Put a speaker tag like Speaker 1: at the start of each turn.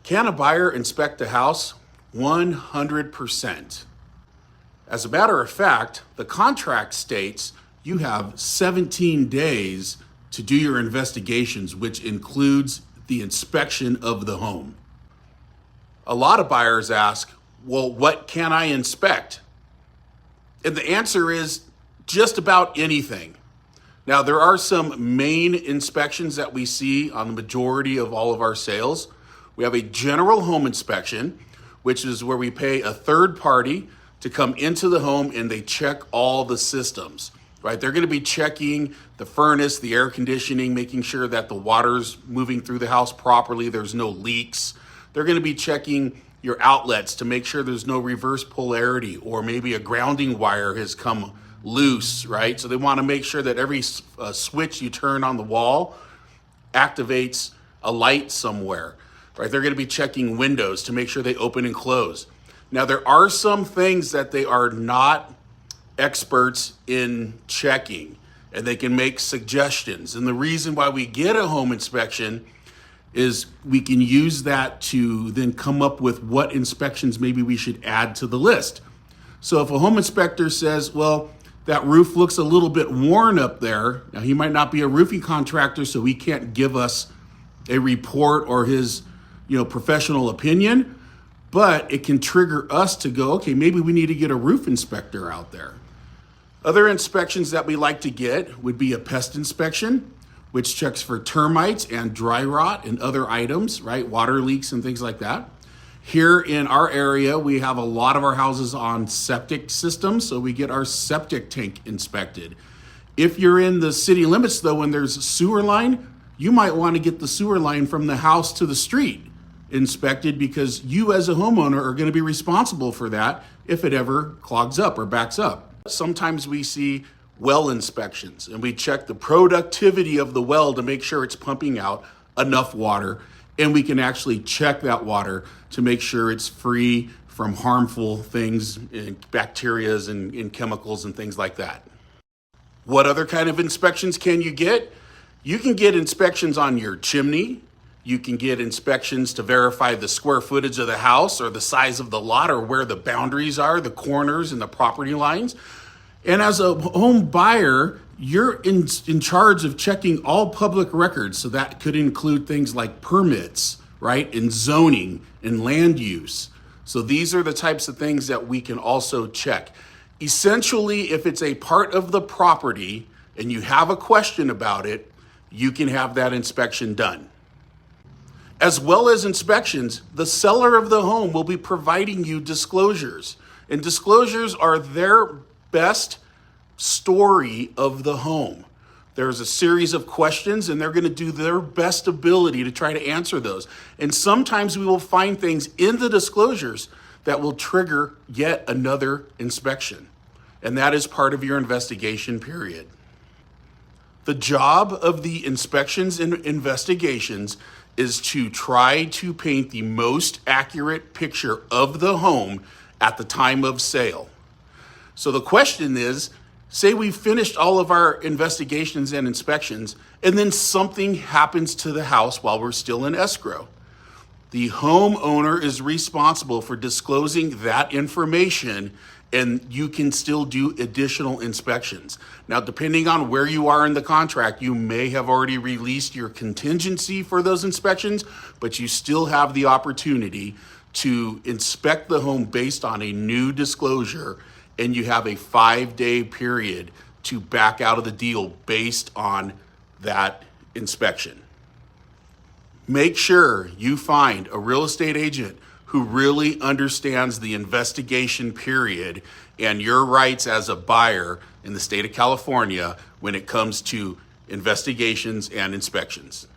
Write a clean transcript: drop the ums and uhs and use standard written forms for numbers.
Speaker 1: Can a buyer inspect a house? 100%. As a matter of fact, the contract states you have 17 days to do your investigations, which includes the inspection of the home. A lot of buyers ask, well, what can I inspect? And the answer is just about anything. Now, there are some main inspections that we see on the majority of all of our sales. We have a general home inspection, which is where we pay a third party to come into the home and they check all the systems, right? They're going to be checking the furnace, the air conditioning, making sure that the water's moving through the house properly, there's no leaks. They're going to be checking your outlets to make sure there's no reverse polarity, or maybe a grounding wire has come loose, right? So they want to make sure that every switch you turn on the wall activates a light somewhere, right? They're going to be checking windows to make sure they open and close. Now, there are some things that they are not experts in checking, and they can make suggestions. And the reason why we get a home inspection is we can use that to then come up with what inspections maybe we should add to the list. So if a home inspector says, well, that roof looks a little bit worn up there. Now, he might not be a roofing contractor, so he can't give us a report or his, professional opinion, but it can trigger us to go, okay, maybe we need to get a roof inspector out there. Other inspections that we like to get would be a pest inspection, which checks for termites and dry rot and other items, right? Water leaks and things like that. Here in our area, we have a lot of our houses on septic systems, so we get our septic tank inspected. If you're in the city limits, though, when there's a sewer line, you might want to get the sewer line from the house to the street inspected, because you as a homeowner are going to be responsible for that if it ever clogs up or backs up. Sometimes we see well inspections, and we check the productivity of the well to make sure it's pumping out enough water, and we can actually check that water to make sure it's free from harmful things, bacteria and chemicals and things like that. What other kind of inspections can you get? You can get inspections on your chimney. You can get inspections to verify the square footage of the house or the size of the lot or where the boundaries are, the corners and the property lines. And as a home buyer, you're in charge of checking all public records. So that could include things like permits, right? And zoning and land use. So these are the types of things that we can also check. Essentially, if it's a part of the property and you have a question about it, you can have that inspection done. As well as inspections, the seller of the home will be providing you disclosures. And disclosures are their best story of the home. There's a series of questions, and they're going to do their best ability to try to answer those. And sometimes we will find things in the disclosures that will trigger yet another inspection. And that is part of your investigation period. The job of the inspections and investigations is to try to paint the most accurate picture of the home at the time of sale. So the question is, say we've finished all of our investigations and inspections, and then something happens to the house while we're still in escrow. The homeowner is responsible for disclosing that information, and you can still do additional inspections. Now, depending on where you are in the contract, you may have already released your contingency for those inspections, but you still have the opportunity to inspect the home based on a new disclosure, and you have a 5-day period to back out of the deal based on that inspection. Make sure you find a real estate agent who really understands the investigation period and your rights as a buyer in the state of California when it comes to investigations and inspections.